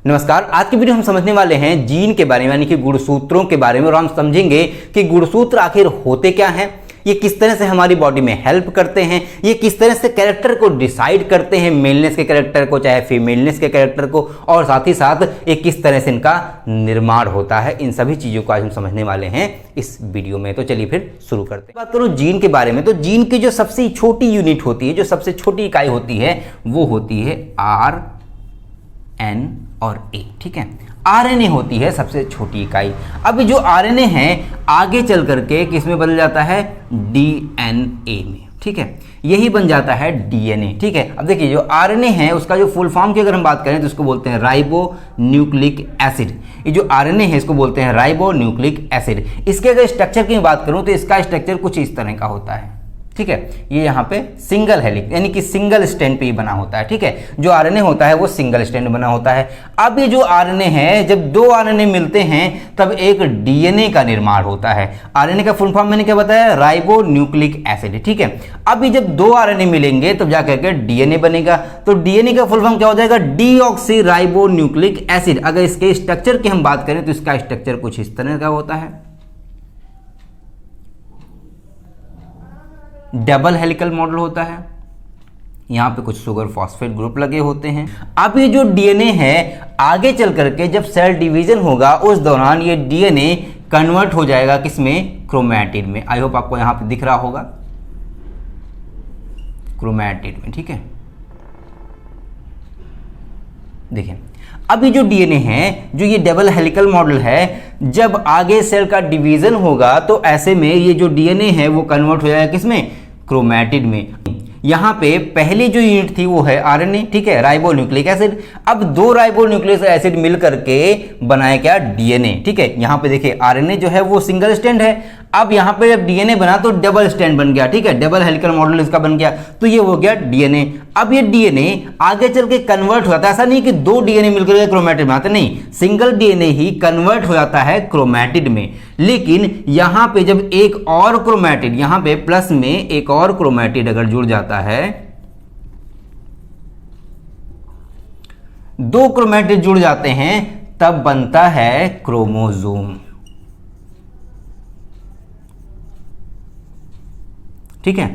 नमस्कार। आज की वीडियो हम समझने वाले हैं जीन के बारे में, यानी कि गुणसूत्रों के बारे में। और हम समझेंगे कि गुणसूत्र आखिर होते क्या हैं, ये किस तरह से हमारी बॉडी में हेल्प करते हैं, ये किस तरह से कैरेक्टर को डिसाइड करते हैं, मेलनेस के कैरेक्टर को चाहे फीमेलनेस के कैरेक्टर को, और साथ ही साथ ये किस तरह से इनका निर्माण होता है। इन सभी चीज़ों को आज हम समझने वाले हैं इस वीडियो में। तो चलिए फिर शुरू करते हैं। बात करूँ जीन के बारे में, तो जीन की जो सबसे छोटी यूनिट होती है, जो सबसे छोटी इकाई होती है, वो होती है RN और A। ठीक है, RNA होती है सबसे छोटी इकाई। अब जो RNA है आगे चल करके किस में बदल जाता है, DNA में। ठीक है, यही बन जाता है DNA। ठीक है, अब देखिए जो RNA है उसका जो फुल फॉर्म की अगर हम बात करें तो इसको बोलते हैं राइबो न्यूक्लिक एसिड। ये जो RNA है इसको बोलते हैं राइबो न्यूक्लिक एसिड। इसके अगर स्ट्रक्चर की बात करूं तो इसका स्ट्रक्चर कुछ इस तरह का होता है। ठीक है, ये यहाँ पे सिंगल हेलिक्स यानी कि सिंगल स्ट्रैंड पे ही बना होता है। ठीक है, जो RNA होता है वो सिंगल स्ट्रैंड बना होता है। अब ये जो RNA है, जब दो RNA मिलते हैं तब एक DNA का निर्माण होता है। RNA का फुल फॉर्म मैंने क्या बताया, राइबो न्यूक्लिक एसिड। ठीक है, अब ये जब दो RNA मिलेंगे तब जाकर के DNA बनेगा। तो DNA का फुल फॉर्म क्या हो जाएगा, डीऑक्सी राइबो न्यूक्लिक एसिड। अगर इसके स्ट्रक्चर की हम बात करें तो इसका स्ट्रक्चर कुछ इस तरह का होता है, डबल हेलिकल मॉडल होता है। यहाँ पे कुछ शुगर फॉस्फेट ग्रुप लगे होते हैं। अब ये जो DNA है आगे चल करके जब सेल डिवीजन होगा उस दौरान ये DNA कन्वर्ट हो जाएगा किसमें, क्रोमैटिड में। आई होप आपको यहाँ पे दिख रहा होगा, क्रोमैटिड में। ठीक है, देखिए अब ये जो DNA है, जो ये डबल हेलिकल मॉडल है, जब आगे सेल का डिवीजन होगा तो ऐसे में ये जो DNA है वो कन्वर्ट हो जाएगा किसमें, क्रोमैटिड में। यहाँ पे पहली जो यूनिट थी वो है RNA। ठीक है, राइबो न्यूक्लिक एसिड। अब दो राइबो न्यूक्लिक एसिड मिल करके बनाए क्या, DNA। ठीक है, यहाँ पे देखिए RNA जो है वो सिंगल स्ट्रैंड है। अब यहाँ पे जब DNA बना तो डबल स्ट्रैंड बन गया। ठीक है, डबल हेलिकल मॉडल इसका बन गया, तो ये हो गया DNA। अब ये DNA आगे चल के कन्वर्ट हो जाता है। ऐसा नहीं कि दो DNA मिलकर के क्रोमैटिड बनाते, नहीं, सिंगल DNA ही कन्वर्ट हो जाता है क्रोमैटिड में। लेकिन यहाँ पे जब एक और क्रोमैटिड, यहाँ पे प्लस में एक और क्रोमैटिड अगर जुड़ जाता है, दो क्रोमैटिड जुड़ जाते हैं तब बनता है क्रोमोसोम। ठीक है,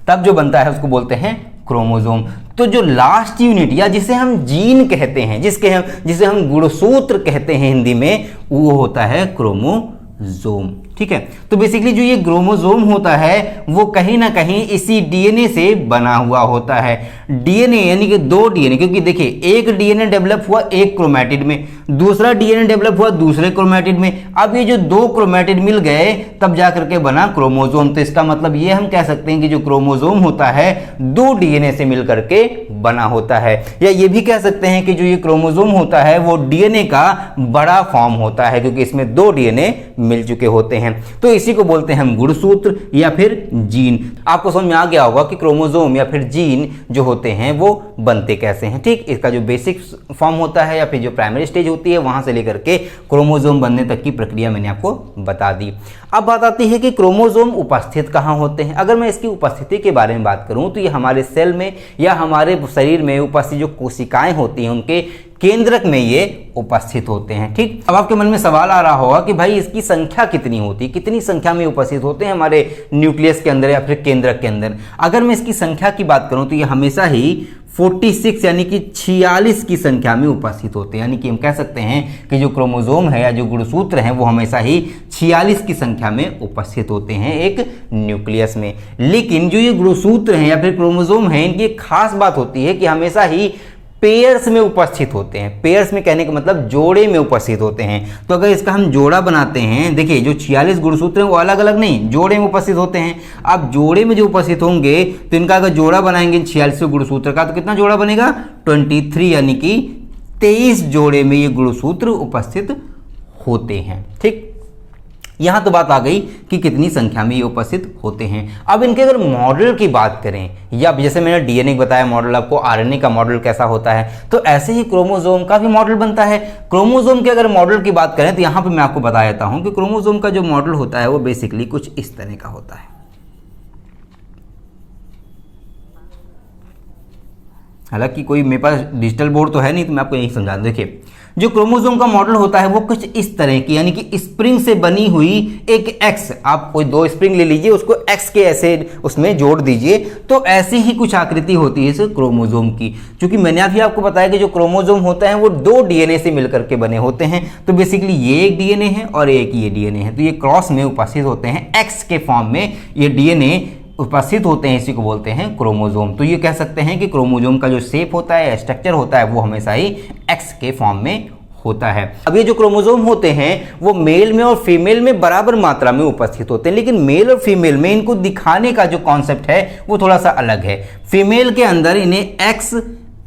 तब जो बनता है उसको बोलते हैं क्रोमोसोम। तो जो लास्ट यूनिट या जिसे हम जीन कहते हैं, जिसे हम गुणसूत्र कहते हैं हिंदी में, वो होता है क्रोमोसोम। ठीक है, तो बेसिकली जो ये क्रोमोसोम होता है वो कहीं ना कहीं इसी DNA से बना हुआ होता है। DNA यानी कि दो DNA, क्योंकि देखिए एक DNA डेवलप हुआ एक क्रोमैटिड में, दूसरा DNA डेवलप हुआ दूसरे क्रोमैटिड में। अब ये जो दो क्रोमैटिड मिल गए तब जाकर के बना क्रोमोसोम। तो इसका मतलब ये हम कह सकते हैं कि जो क्रोमोसोम होता है दो DNA से मिल करके बना होता है। या ये भी कह सकते हैं कि जो ये क्रोमोसोम होता है वो DNA का बड़ा फॉर्म होता है, क्योंकि इसमें दो DNA मिल चुके होते हैं। तो इसी को बोलते हैं हम गुणसूत्र या फिर जीन। आपको समझ में आ गया होगा कि क्रोमोसोम या फिर जीन जो होते हैं वो बनते कैसे हैं। ठीक, इसका जो बेसिक फॉर्म होता है या फिर जो प्राइमरी स्टेज होती है वहां से लेकर के क्रोमोसोम बनने तक की प्रक्रिया मैंने आपको बता दी। अब बात आती है कि क्रोमोसोम उपस्थित कहाँ होते हैं। अगर मैं इसकी उपस्थिति के बारे में बात करूं तो ये हमारे सेल में या हमारे शरीर में उपस्थित जो कोशिकाएं होती हैं उनके केंद्रक में ये उपस्थित होते हैं। ठीक, अब आपके मन में सवाल आ रहा होगा कि भाई इसकी संख्या कितनी होती है, कितनी संख्या में उपस्थित होते हैं हमारे न्यूक्लियस के अंदर या फिर केंद्रक के अंदर। अगर मैं इसकी संख्या की बात करूं तो ये हमेशा ही 46 यानी कि 46 की संख्या में उपस्थित होते हैं। यानी कि हम कह सकते हैं कि जो क्रोमोसोम है या जो गुणसूत्र हैं वो हमेशा ही 46 की संख्या में उपस्थित होते हैं एक न्यूक्लियस में। लेकिन जो ये गुणसूत्र हैं या फिर क्रोमोसोम हैं, इनकी एक खास बात होती है कि हमेशा ही पेयर्स में उपस्थित होते हैं। पेयर्स में कहने का मतलब जोड़े में उपस्थित होते हैं। तो अगर इसका हम जोड़ा बनाते हैं, देखिए जो 46 गुणसूत्र हैं वो अलग अलग नहीं, जोड़े में उपस्थित होते हैं। अब जोड़े में जो उपस्थित होंगे तो इनका अगर जोड़ा बनाएंगे 46 गुणसूत्र का तो कितना जोड़ा बनेगा, 23, यानी कि 23 जोड़े में ये गुणसूत्र उपस्थित होते हैं। ठीक, यहाँ तो बात आ गई कि कितनी संख्या में ये उपस्थित होते हैं। अब इनके अगर मॉडल की बात करें, या जैसे मैंने DNA बताया मॉडल, आपको RNA का मॉडल कैसा होता है, तो ऐसे ही क्रोमोसोम का भी मॉडल बनता है। क्रोमोसोम के अगर मॉडल की बात करें तो यहाँ पे मैं आपको बता देता हूँ कि क्रोमोसोम का जो मॉडल होता है वो बेसिकली कुछ इस तरह का होता है। हालांकि कोई मेरे पास डिजिटल बोर्ड तो है नहीं, तो मैं आपको यही समझा दूं। देखिए जो क्रोमोसोम का मॉडल होता है वो कुछ इस तरह की, यानी कि स्प्रिंग से बनी हुई एक एक्स, आप कोई दो स्प्रिंग ले लीजिए, उसको एक्स के ऐसे उसमें जोड़ दीजिए, तो ऐसी ही कुछ आकृति होती है इस क्रोमोसोम की। क्योंकि मैंने अभी आपको बताया कि जो क्रोमोसोम होता है वो दो डीएनए से मिलकर के बने होते हैं, तो बेसिकली ये एक डीएनए है और एक ये डीएनए है, तो ये क्रॉस में उपस्थित होते हैं, एक्स के फॉर्म में ये डीएनए उपस्थित होते हैं, इसी को बोलते हैं क्रोमोसोम। तो ये कह सकते हैं कि क्रोमोसोम का जो शेप होता है, स्ट्रक्चर होता है, वो हमेशा ही एक्स के फॉर्म में होता है। अब ये जो क्रोमोसोम होते हैं वो मेल में और फीमेल में बराबर मात्रा में उपस्थित होते हैं, लेकिन मेल और फीमेल में इनको दिखाने का जो कॉन्सेप्ट है वो थोड़ा सा अलग है। फीमेल के अंदर इन्हें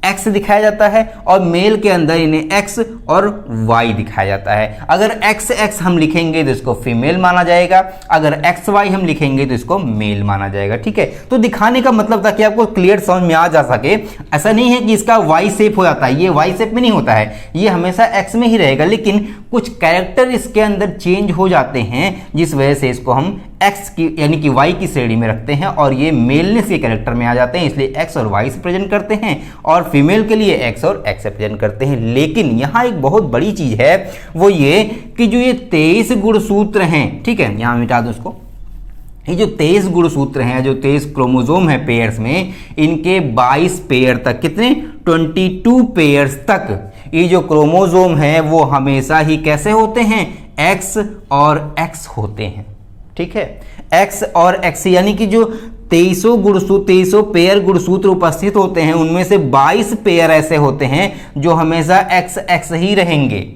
एक्स दिखाया जाता है और मेल के अंदर इन्हें एक्स और वाई दिखाया जाता है। अगर एक्स हम लिखेंगे तो इसको फीमेल माना जाएगा, अगर एक्स वाई हम लिखेंगे तो इसको मेल माना जाएगा। ठीक है, तो दिखाने का मतलब ताकि आपको क्लियर समझ में आ जा सके, ऐसा नहीं है कि इसका वाई शेप हो जाता है, ये वाई शेप में नहीं होता है, ये हमेशा एक्स में ही रहेगा, लेकिन कुछ कैरेक्टर इसके अंदर चेंज हो जाते हैं जिस वजह से इसको हम एक्स की यानी कि वाई की श्रेणी में रखते हैं और ये मेलनेस के कैरेक्टर में आ जाते हैं, इसलिए एक्स और वाई से प्रेजेंट करते हैं, और फीमेल के लिए एक्स और एक्स से प्रेजेंट करते हैं। लेकिन यहाँ एक बहुत बड़ी चीज है, वो ये कि जो ये 23 गुणसूत्र हैं, ठीक है, यहाँ मिटा दो इसको, ये जो 23 गुणसूत्र हैं, जो 23 क्रोमोसोम हैं पेयर्स में, इनके 22 पेयर तक, कितने 22 पेयर्स तक ये जो क्रोमोसोम हैं वो हमेशा ही कैसे होते हैं, एक्स और एक्स होते हैं। ठीक है, एक्स और एक्स, यानी कि जो 23 पेयर गुणसूत्र उपस्थित होते हैं उनमें से 22 पेयर ऐसे होते हैं जो हमेशा एक्स एक्स ही रहेंगे,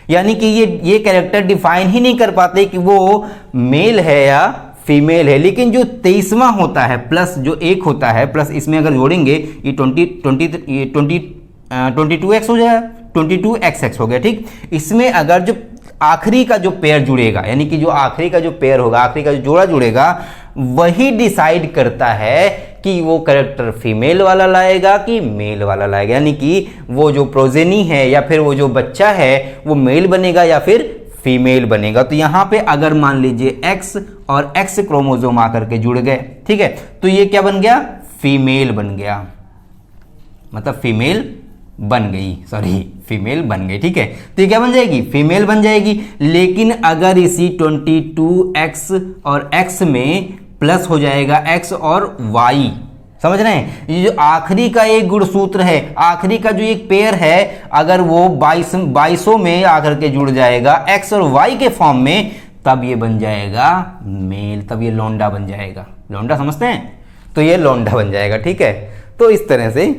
यानी कि ये कैरेक्टर डिफाइन ही नहीं कर पाते कि वो मेल है या फीमेल है। लेकिन जो 23वां होता है प्लस जो एक होता है प्लस इसमें अगर जोड़ेंगे ये 22x हो जाएगा, 22xx हो गया। ठीक, इसमें अगर जो आखिरी का जो पेयर जुड़ेगा, यानी कि जो आखिरी का जो पेयर होगा, आखिरी का जो जोड़ा जुड़ेगा, वही डिसाइड करता है कि वो कैरेक्टर फीमेल वाला लाएगा कि मेल वाला लाएगा, यानी कि वो जो प्रोजेनी है या फिर वो जो बच्चा है वो मेल बनेगा या फिर फीमेल बनेगा। तो यहाँ पे अगर मान लीजिए एक्स और एक्स क्रोमोसोम आकर के जुड़ गए, ठीक है, तो ये क्या बन गया, फीमेल बन गया, मतलब फीमेल बन गई, फीमेल बन गई। ठीक है, तो ये क्या बन जाएगी, फीमेल बन जाएगी। लेकिन अगर इसी 22x और x में प्लस हो जाएगा x और y, समझ रहे हैं, ये जो आखिरी का एक गुणसूत्र है, आखिरी का जो एक पेयर है, अगर वो 22 में आकर के जुड़ जाएगा x और y के फॉर्म में, तब ये बन जाएगा मेल, तब ये लौंडा बन जाएगा। लौंडा समझते हैं, तो ये लौंडा बन जाएगा। ठीक है, तो इस तरह से,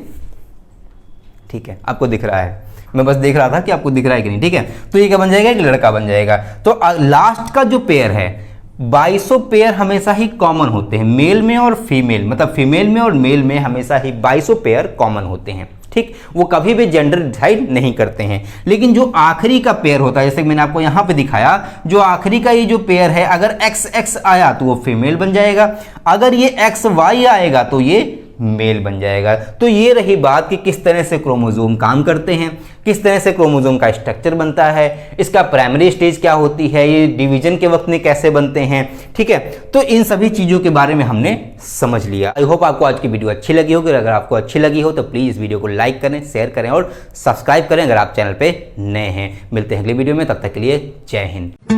ठीक है, आपको दिख रहा है, मैं बस देख रहा था कि आपको दिख रहा है कि नहीं। ठीक है, तो ये क्या बन जाएगा, एक लड़का बन जाएगा। तो लास्ट का जो पेयर है, 22 पेयर हमेशा ही कॉमन होते हैं मेल में और फीमेल, मतलब फीमेल में और मेल में हमेशा ही 22 पेयर कॉमन होते हैं। ठीक, वो कभी भी जेंडर डिसाइड नहीं करते हैं। लेकिन जो आखिरी का पेयर होता है, जैसे मैंने आपको यहाँ पे दिखाया, जो आखिरी का ये जो पेयर है, अगर एक्स एक्स आया तो वो फीमेल बन जाएगा, अगर ये एक्स वाई आएगा तो ये मेल बन जाएगा। तो ये रही बात कि किस तरह से क्रोमोसोम काम करते हैं, किस तरह से क्रोमोसोम का स्ट्रक्चर बनता है, इसका प्राइमरी स्टेज क्या होती है, ये डिवीजन के वक्त में कैसे बनते हैं। ठीक है, तो इन सभी चीज़ों के बारे में हमने समझ लिया। आई होप आपको आज की वीडियो अच्छी लगी होगी। अगर आपको अच्छी लगी हो तो प्लीज़ इस वीडियो को लाइक करें, शेयर करें और सब्सक्राइब करें अगर आप चैनल पर नए हैं। मिलते हैं अगली वीडियो में, तब तक के लिए जय हिंद।